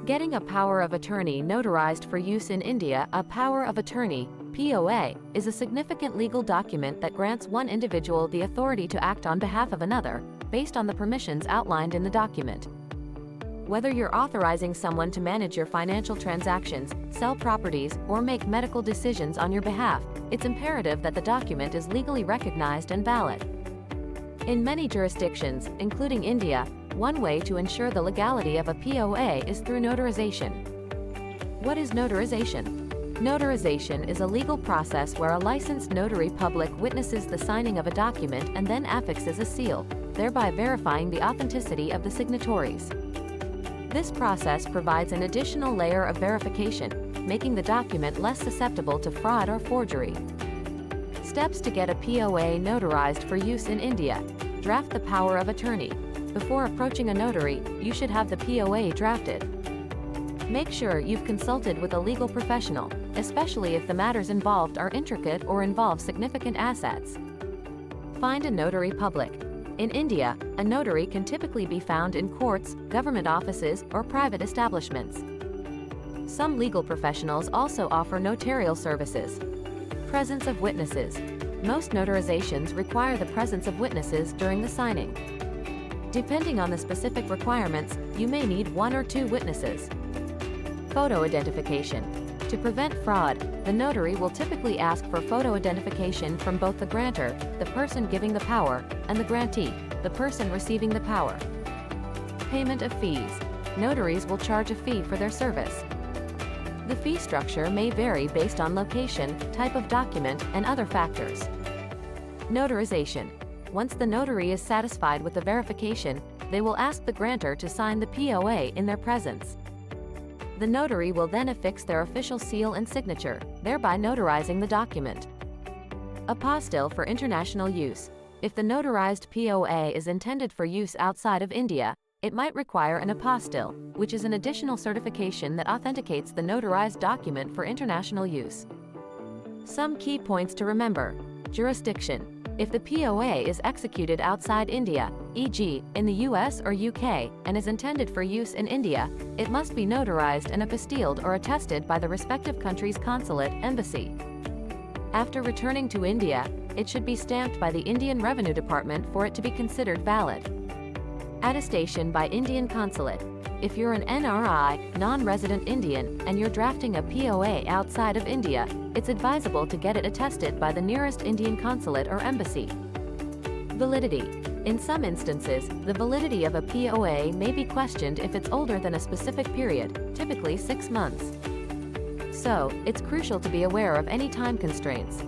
Getting a power of attorney notarized for use in India. A power of attorney, POA, is a significant legal document that grants one individual the authority to act on behalf of another, based on the permissions outlined in the document. Whether you're authorizing someone to manage your financial transactions, sell properties, or make medical decisions on your behalf, it's imperative that the document is legally recognized and valid. In many jurisdictions, including India, one way to ensure the legality of a POA is through notarization. What is notarization? Notarization is a legal process where a licensed notary public witnesses the signing of a document and then affixes a seal, thereby verifying the authenticity of the signatories. This process provides an additional layer of verification, making the document less susceptible to fraud or forgery. Steps to get a POA notarized for use in India. Draft the power of attorney. Before approaching a notary, you should have the POA drafted. Make sure you've consulted with a legal professional, especially if the matters involved are intricate or involve significant assets. Find a notary public. In India, a notary can typically be found in courts, government offices, or private establishments. Some legal professionals also offer notarial services. Presence of witnesses. Most notarizations require the presence of witnesses during the signing. Depending on the specific requirements, you may need one or two witnesses. Photo identification. To prevent fraud, the notary will typically ask for photo identification from both the grantor, the person giving the power, and the grantee, the person receiving the power. Payment of fees. Notaries will charge a fee for their service. The fee structure may vary based on location, type of document, and other factors. Notarization. Once the notary is satisfied with the verification, they will ask the grantor to sign the POA in their presence. The notary will then affix their official seal and signature, thereby notarizing the document. Apostille for international use. If the notarized POA is intended for use outside of India, it might require an apostille, which is an additional certification that authenticates the notarized document for international use. Some key points to remember. Jurisdiction. If the POA is executed outside India, e.g., in the US or UK, and is intended for use in India, it must be notarized and apostilled or attested by the respective country's consulate, embassy. After returning to India, it should be stamped by the Indian Revenue Department for it to be considered valid. Attestation by Indian Consulate. If you're an NRI, non-resident Indian, and you're drafting a POA outside of India, it's advisable to get it attested by the nearest Indian consulate or embassy. Validity. In some instances, the validity of a POA may be questioned if it's older than a specific period, typically 6 months. So, it's crucial to be aware of any time constraints.